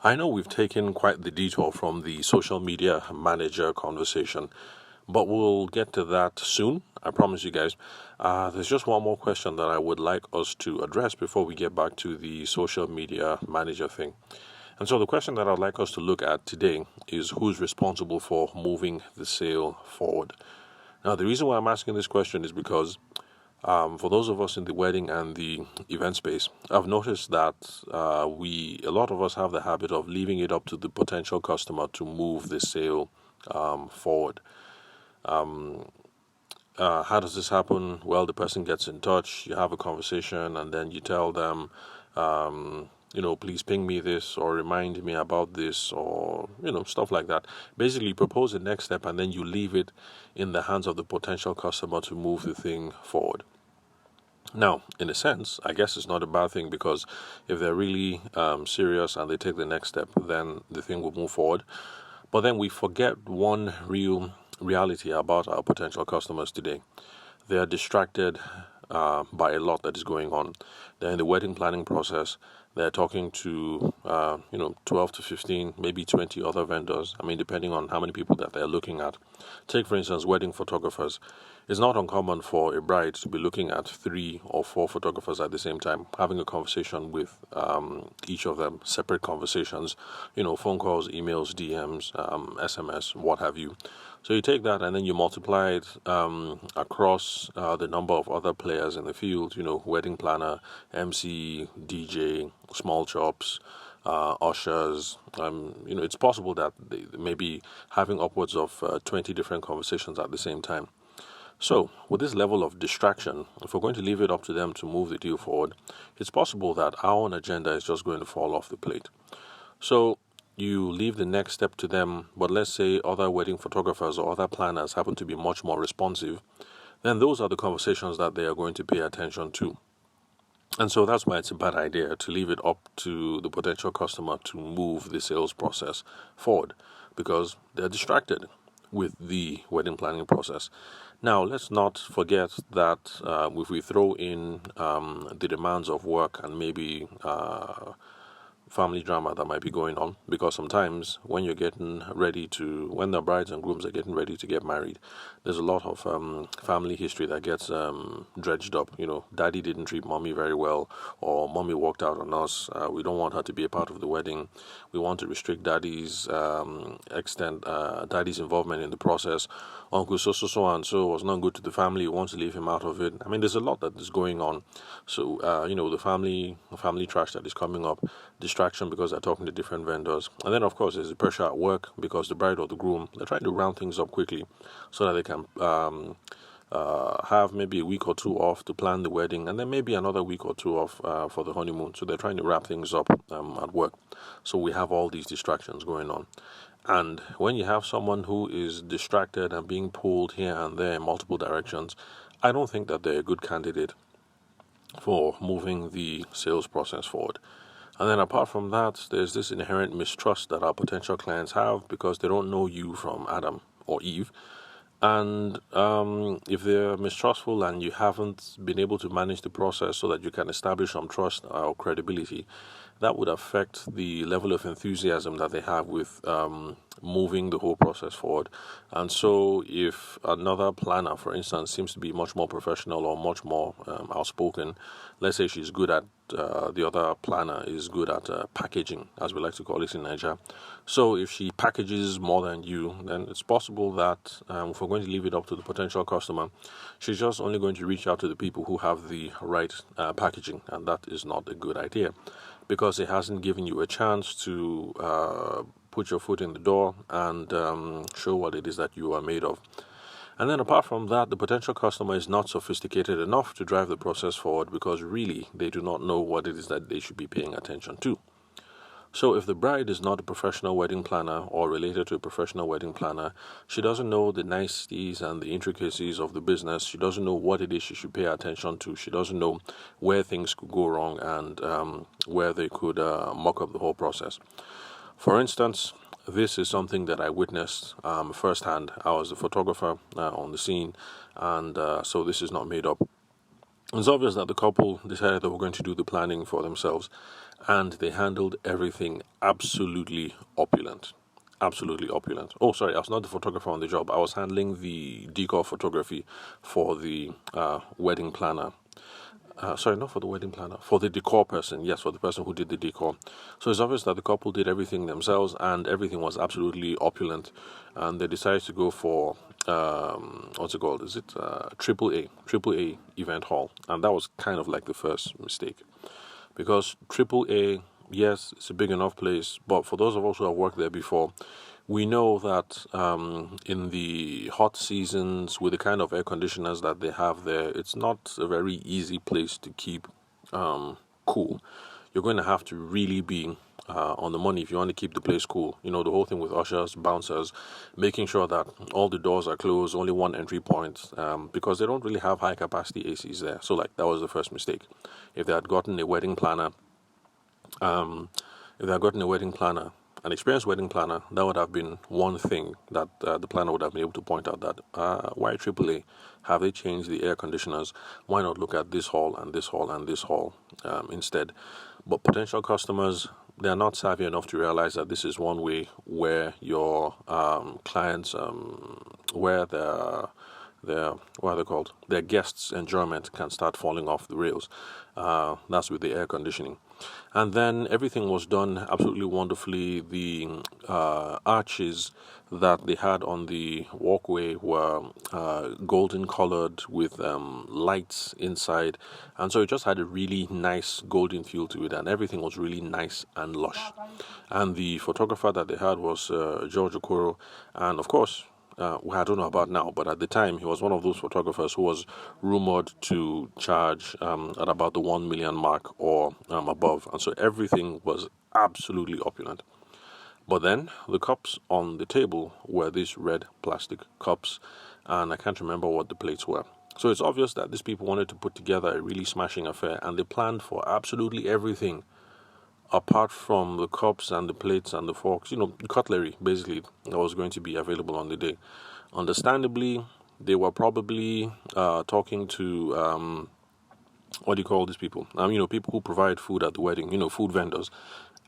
I know we've taken quite the detour from the social media manager conversation, but we'll get to that soon. I promise you guys. There's just one more question that I would like us to address before we get back to the social media manager thing. And so the question that I'd like us to look at today is who's responsible for moving the sale forward. Now, the reason why I'm asking this question is because for those of us in the wedding and the event space, I've noticed that a lot of us have the habit of leaving it up to the potential customer to move the sale forward. How does this happen? Well, the person gets in touch, you have a conversation, and then you tell them, please ping me this or remind me about this or, stuff like that. Basically, propose the next step and then you leave it in the hands of the potential customer to move the thing forward. Now, in a sense, I guess it's not a bad thing because if they're really serious and they take the next step, then the thing will move forward. But then we forget one real reality about our potential customers today. They are distracted by a lot that is going on. They're in the wedding planning process. They're talking to, 12 to 15, maybe 20 other vendors. I mean, depending on how many people that they're looking at. Take, for instance, wedding photographers. It's not uncommon for a bride to be looking at 3 or 4 photographers at the same time, having a conversation with each of them, separate conversations, phone calls, emails, DMs, SMS, what have you. So you take that and then you multiply it across the number of other players in the field, wedding planner, MC, DJ, small chops, ushers. It's possible that they may be having upwards of 20 different conversations at the same time. So, with this level of distraction, if we're going to leave it up to them to move the deal forward, it's possible that our own agenda is just going to fall off the plate. So, you leave the next step to them, but let's say other wedding photographers or other planners happen to be much more responsive, then those are the conversations that they are going to pay attention to. And so that's why it's a bad idea to leave it up to the potential customer to move the sales process forward because they're distracted with the wedding planning process. Now, let's not forget that if we throw in the demands of work and maybe family drama that might be going on, because sometimes when the brides and grooms are getting ready to get married, there's a lot of family history that gets dredged up. Daddy didn't treat mommy very well, or mommy walked out on us. We don't want her to be a part of the wedding. We want to restrict daddy's daddy's involvement in the process. Uncle so and so was not good to the family. We want to leave him out of it. I mean, there's a lot that is going on. So the family trash that is coming up, distraction because they're talking to different vendors, and then of course there's the pressure at work because the bride or the groom, they're trying to round things up quickly so that they can have maybe a week or two off to plan the wedding, and then maybe another week or two off for the honeymoon. So they're trying to wrap things up at work. So we have all these distractions going on. And when you have someone who is distracted and being pulled here and there in multiple directions, I don't think that they're a good candidate for moving the sales process forward. And then apart from that, there's this inherent mistrust that our potential clients have because they don't know you from Adam or Eve. And if they're mistrustful and you haven't been able to manage the process so that you can establish some trust or credibility, that would affect the level of enthusiasm that they have with moving the whole process forward. And so if another planner, for instance, seems to be much more professional or much more outspoken, let's say she's good at the other planner is good at packaging, as we like to call it in Nigeria. So if she packages more than you, then it's possible that if we're going to leave it up to the potential customer, she's just only going to reach out to the people who have the right packaging, and that is not a good idea because it hasn't given you a chance to put your foot in the door and show what it is that you are made of. And then apart from that, the potential customer is not sophisticated enough to drive the process forward because really they do not know what it is that they should be paying attention to. So if the bride is not a professional wedding planner or related to a professional wedding planner, she doesn't know the niceties and the intricacies of the business. She doesn't know what it is she should pay attention to. She doesn't know where things could go wrong and where they could muck up the whole process. For instance, this is something that I witnessed firsthand. I was the photographer on the scene, and so this is not made up. It's obvious that the couple decided they were going to do the planning for themselves, and they handled everything absolutely opulent. Absolutely opulent. Oh, sorry, I was not the photographer on the job. I was handling the decor photography for the wedding planner. Sorry, not for the wedding planner, for the decor person. Yes, for the person who did the decor. So it's obvious that the couple did everything themselves, and everything was absolutely opulent. And they decided to go for what's it called? Is it triple A event hall? And that was kind of like the first mistake, because AAA, yes, it's a big enough place, but for those of us who have worked there before, we know that in the hot seasons, with the kind of air conditioners that they have there, it's not a very easy place to keep cool. You're going to have to really be on the money if you want to keep the place cool. You know, the whole thing with ushers, bouncers, making sure that all the doors are closed, only one entry point, because they don't really have high capacity ACs there. So, like, that was the first mistake. If they had gotten a wedding planner, an experienced wedding planner, that would have been one thing that the planner would have been able to point out, that why AAA, have they changed the air conditioners? Why not look at this hall and this hall and this hall instead? But potential customers, they are not savvy enough to realize that this is one way where your clients, where what are they called? Their guests' enjoyment can start falling off the rails. That's with the air conditioning. And then everything was done absolutely wonderfully. The arches that they had on the walkway were golden colored with lights inside. And so it just had a really nice golden feel to it, and everything was really nice and lush. And the photographer that they had was George Okoro. And of course, I don't know about now, but at the time, he was one of those photographers who was rumored to charge at about the 1 million mark or above. And so everything was absolutely opulent. But then the cups on the table were these red plastic cups, and I can't remember what the plates were. So it's obvious that these people wanted to put together a really smashing affair, and they planned for absolutely everything apart from the cups and the plates and the forks, cutlery, basically, that was going to be available on the day. Understandably, they were probably talking to, what do you call these people? People who provide food at the wedding, food vendors.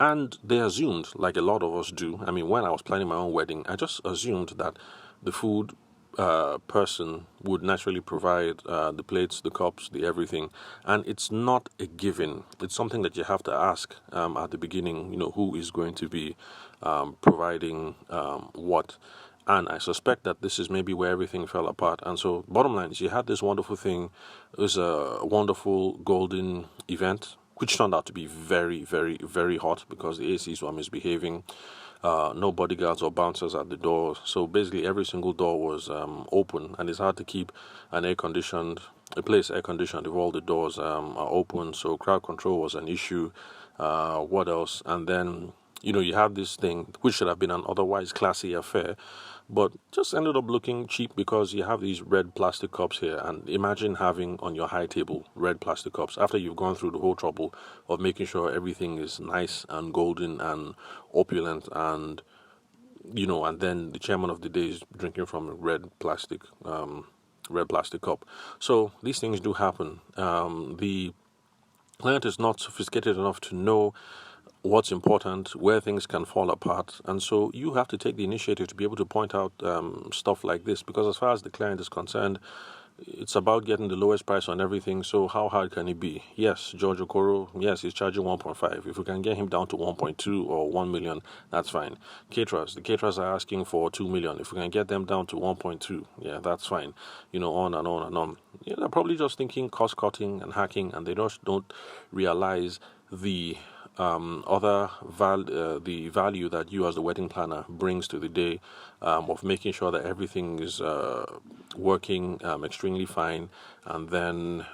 And they assumed, like a lot of us do, when I was planning my own wedding, I just assumed that the food person would naturally provide the plates, the cups, the everything. And it's not a given. It's something that you have to ask at the beginning, who is going to be providing what. And I suspect that this is maybe where everything fell apart. And so, bottom line is, you had this wonderful thing. It was a wonderful golden event, which turned out to be very, very, very hot because the ACs were misbehaving. No bodyguards or bouncers at the door. So basically, every single door was open, and it's hard to keep a place air conditioned if all the doors are open. So crowd control was an issue. What else? And then you have this thing which should have been an otherwise classy affair, but just ended up looking cheap because you have these red plastic cups here. And imagine having on your high table red plastic cups after you've gone through the whole trouble of making sure everything is nice and golden and opulent, and and then the chairman of the day is drinking from a red plastic cup. So these things do happen. The client is not sophisticated enough to know what's important, where things can fall apart, and so you have to take the initiative to be able to point out stuff like this, because as far as the client is concerned, it's about getting the lowest price on everything. So how hard can it be? Yes, George Okoro, yes, he's charging 1.5. If we can get him down to 1.2 or 1 million, that's fine. The caterers are asking for 2 million. If we can get them down to 1.2, yeah, that's fine. On and on and on. Yeah, they're probably just thinking cost cutting and hacking, and they just don't realize the the value that you as the wedding planner brings to the day, of making sure that everything is working extremely fine. And then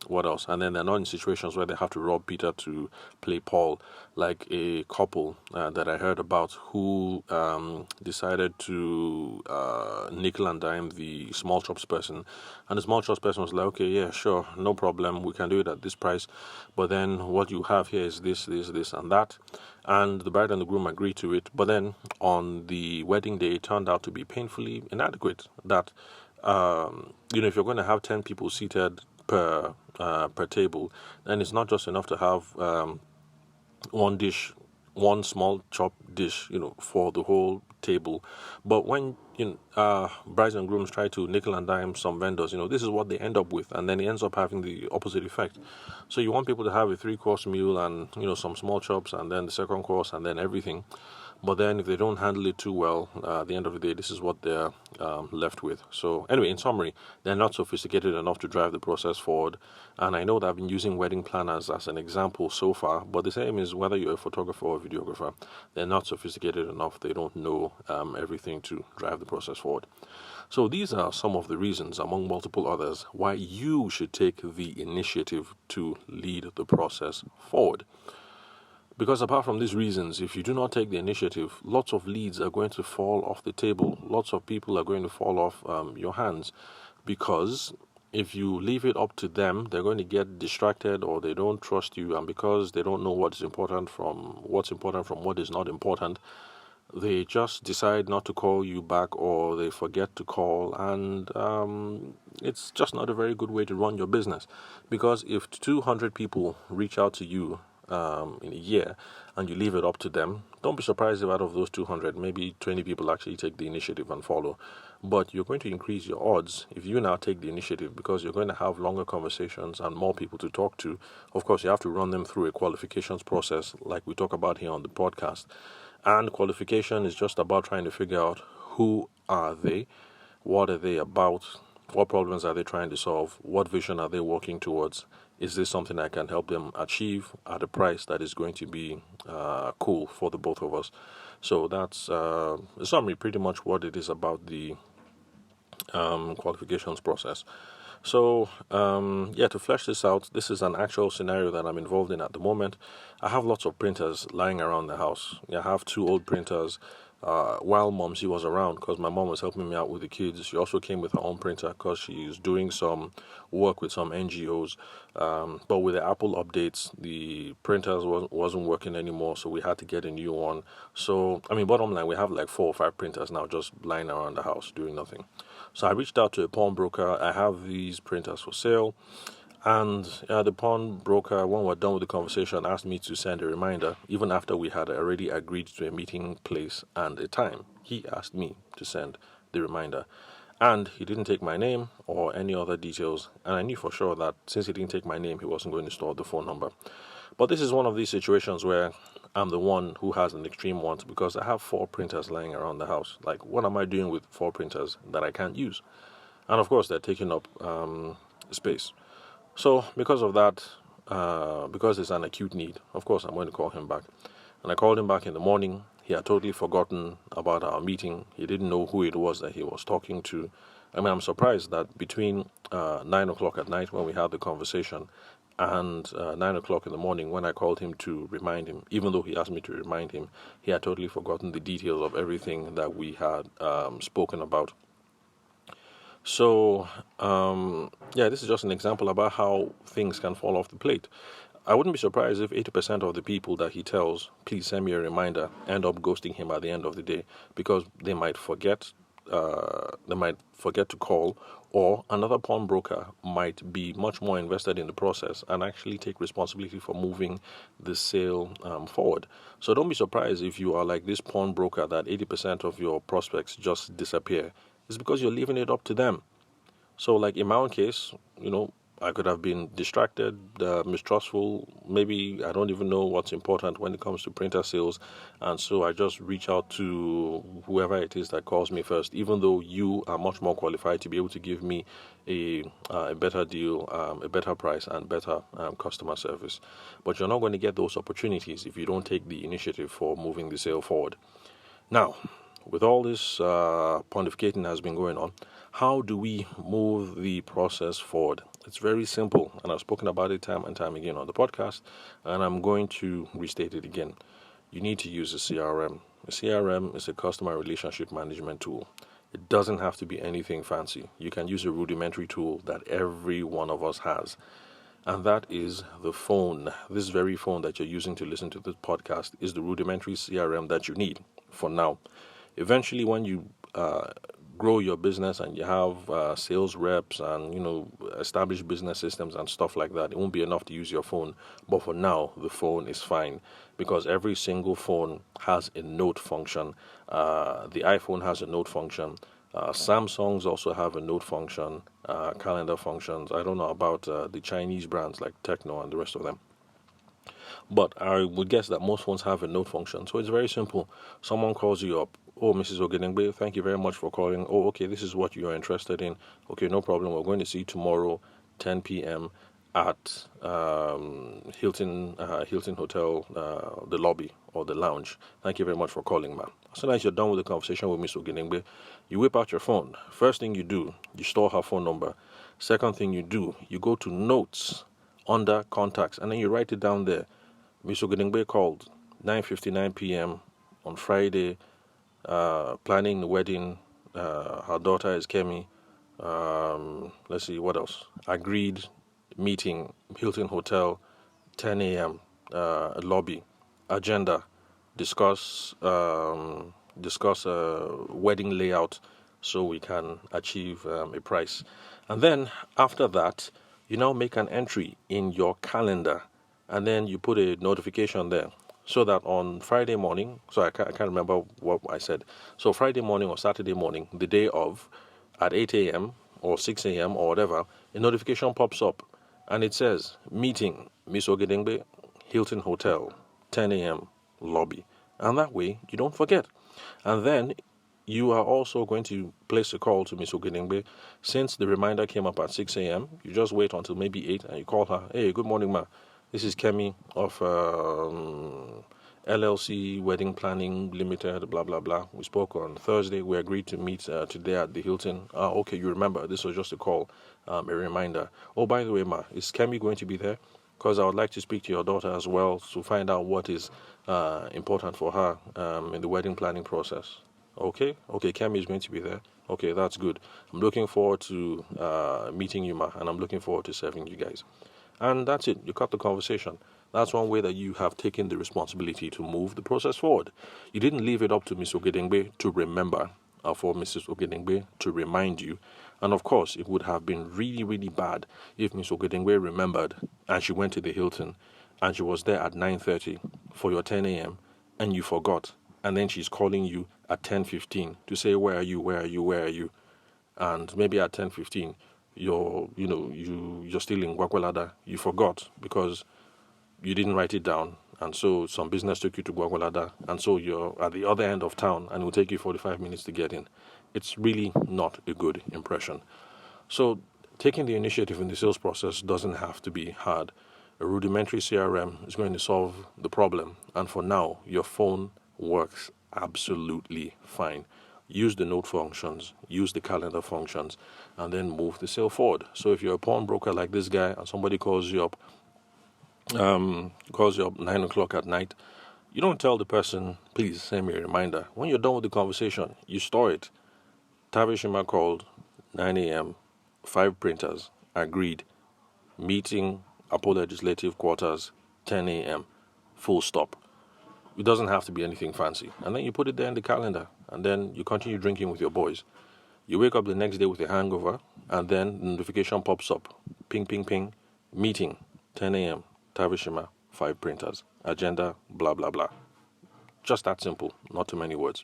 what else? And then they're not in situations where they have to rob Peter to play Paul, like a couple that I heard about who decided to nickel and dime the small chops person. And the small chops person was like, okay, yeah, sure, no problem, we can do it at this price. But then what you have here is this, and that. And the bride and the groom agreed to it. But then on the wedding day, it turned out to be painfully inadequate. That if you're going to have 10 people seated per table, then it's not just enough to have one dish, one small chopped dish, for the whole table. But when brides and grooms try to nickel and dime some vendors, this is what they end up with, and then it ends up having the opposite effect. So you want people to have a 3-course meal and some small chops, and then the second course, and then everything. But then if they don't handle it too well, at the end of the day, this is what they're left with. So anyway, in summary, they're not sophisticated enough to drive the process forward. And I know that I've been using wedding planners as an example so far, but the same is whether you're a photographer or a videographer. They're not sophisticated enough. They don't know everything to drive the process forward. So these are some of the reasons, among multiple others, why you should take the initiative to lead the process forward. Because apart from these reasons, if you do not take the initiative, lots of leads are going to fall off the table. Lots of people are going to fall off your hands. Because if you leave it up to them, they're going to get distracted, or they don't trust you. And because they don't know what's important from what is not important, they just decide not to call you back, or they forget to call. And it's just not a very good way to run your business. Because if 200 people reach out to you in a year and you leave it up to them, don't be surprised if out of those 200, maybe 20 people actually take the initiative and follow. But you're going to increase your odds if you now take the initiative, because you're going to have longer conversations and more people to talk to. Of course, you have to run them through a qualifications process like we talk about here on the podcast. And qualification is just about trying to figure out who are they, what are they about, what problems are they trying to solve, what vision are they working towards. Is this something I can help them achieve at a price that is going to be cool for the both of us? So that's in summary pretty much what it is about the qualifications process. So to flesh this out, this is an actual scenario that I'm involved in at the moment. I have lots of printers lying around the house. I have 2 old printers. While Momsy was around, because my mom was helping me out with the kids, she also came with her own printer because she's doing some work with some NGOs. But with the Apple updates, the printers wasn't working anymore, so we had to get a new one. So, bottom line, we have like 4 or 5 printers now just lying around the house doing nothing. So I reached out to a pawnbroker. I have these printers for sale. And the pawnbroker, when we're done with the conversation, asked me to send a reminder, even after we had already agreed to a meeting place and a time. He asked me to send the reminder. And he didn't take my name or any other details. And I knew for sure that since he didn't take my name, he wasn't going to store the phone number. But this is one of these situations where I'm the one who has an extreme want, because I have 4 printers lying around the house. Like, what am I doing with 4 printers that I can't use? And of course, they're taking up space. So because of that, because it's an acute need, of course, I'm going to call him back. And I called him back in the morning. He had totally forgotten about our meeting. He didn't know who it was that he was talking to. I'm surprised that between 9 o'clock at night when we had the conversation and 9 o'clock in the morning when I called him to remind him, even though he asked me to remind him, he had totally forgotten the details of everything that we had spoken about. So, this is just an example about how things can fall off the plate. I wouldn't be surprised if 80% of the people that he tells, please send me a reminder, end up ghosting him at the end of the day, because they might forget to call, or another pawnbroker might be much more invested in the process and actually take responsibility for moving the sale forward. So don't be surprised if you are like this pawnbroker that 80% of your prospects just disappear. It's because you're leaving it up to them. So like in my own case, I could have been distracted, mistrustful. Maybe I don't even know what's important when it comes to printer sales. And so I just reach out to whoever it is that calls me first, even though you are much more qualified to be able to give me a better deal, a better price, and better customer service. But you're not going to get those opportunities if you don't take the initiative for moving the sale forward. Now, with all this pontificating has been going on, how do we move the process forward? It's very simple, and I've spoken about it time and time again on the podcast, and I'm going to restate it again. You need to use a CRM. A CRM is a customer relationship management tool. It doesn't have to be anything fancy. You can use a rudimentary tool that every one of us has, and that is the phone. This very phone that you're using to listen to this podcast is the rudimentary CRM that you need for now. Eventually, when you grow your business and you have sales reps and established business systems and stuff like that, it won't be enough to use your phone. But for now, the phone is fine because every single phone has a note function. The iPhone has a note function. Samsungs also have a note function, calendar functions. I don't know about the Chinese brands like Techno and the rest of them. But I would guess that most phones have a note function. So it's very simple. Someone calls you up. Oh, Mrs. Ogedengbe, thank you very much for calling. Oh, okay, this is what you're interested in. Okay, no problem. We're going to see you tomorrow, 10 p.m. at Hilton Hotel, the lobby or the lounge. Thank you very much for calling, ma'am. As soon as you're done with the conversation with Mrs. Ogedengbe, you whip out your phone. First thing you do, you store her phone number. Second thing you do, you go to notes under contacts, and then you write it down there. Ms. Ogedengbe called 9:59 p.m. on Friday, planning the wedding. Her daughter is Kemi. Let's see, what else? Agreed meeting, Hilton Hotel, 10 a.m. Lobby. Agenda, discuss wedding layout so we can achieve a price. And then after that, you now make an entry in your calendar. And then you put a notification there so that on Friday morning, so I can't remember what I said. So Friday morning or Saturday morning, the day of, at 8 a.m. or 6 a.m. or whatever, a notification pops up and it says, meeting, Miss Ogedengbe, Hilton Hotel, 10 a.m. lobby. And that way, you don't forget. And then you are also going to place a call to Miss Ogedengbe. Since the reminder came up at 6 a.m., you just wait until maybe 8 and you call her. Hey, good morning, ma. This is Kemi of LLC Wedding Planning Limited, blah, blah, blah. We spoke on Thursday. We agreed to meet today at the Hilton. Okay, you remember. This was just a call, a reminder. Oh, by the way, ma, is Kemi going to be there? Because I would like to speak to your daughter as well to find out what is important for her in the wedding planning process. Okay, Kemi is going to be there. Okay, that's good. I'm looking forward to meeting you, ma, and I'm looking forward to serving you guys. And that's it. You cut the conversation. That's one way that you have taken the responsibility to move the process forward. You didn't leave it up to Ms. Ogedengbe to remember, or for Mrs. Ogedengbe to remind you. And of course, it would have been really, really bad if Ms. Ogedengbe remembered and she went to the Hilton and she was there at 9:30 for your 10 a.m. and you forgot. And then she's calling you at 10:15 to say, where are you? And maybe at 10:15, you're still in Gwagwalada. You forgot because you didn't write it down, and so some business took you to Gwagwalada, and so you're at the other end of town, and it will take you 45 minutes to get in. It's really not a good impression. So taking the initiative in the sales process doesn't have to be hard. A rudimentary CRM is going to solve the problem, and for now, your phone works absolutely fine. Use the note functions, use the calendar functions, and then move the sale forward. So if you're a pawnbroker like this guy and somebody calls you up 9 o'clock at night, you don't tell the person, please send me a reminder. When you're done with the conversation, you store it. Tavishima called, 9 a.m., 5 printers, agreed. Meeting, Apo Legislative Quarters, 10 a.m., full stop. It doesn't have to be anything fancy. And then you put it there in the calendar, and then you continue drinking with your boys. You wake up the next day with a hangover, and then the notification pops up. Ping, ping, ping. Meeting, 10 a.m., Tavishima, 5 printers. Agenda, blah, blah, blah. Just that simple, not too many words.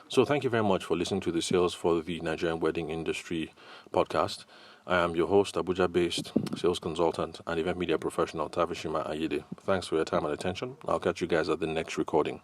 So thank you very much for listening to the Sales for the Nigerian Wedding Industry podcast. I am your host, Abuja-based sales consultant and event media professional, Tavishima Ayede. Thanks for your time and attention. I'll catch you guys at the next recording.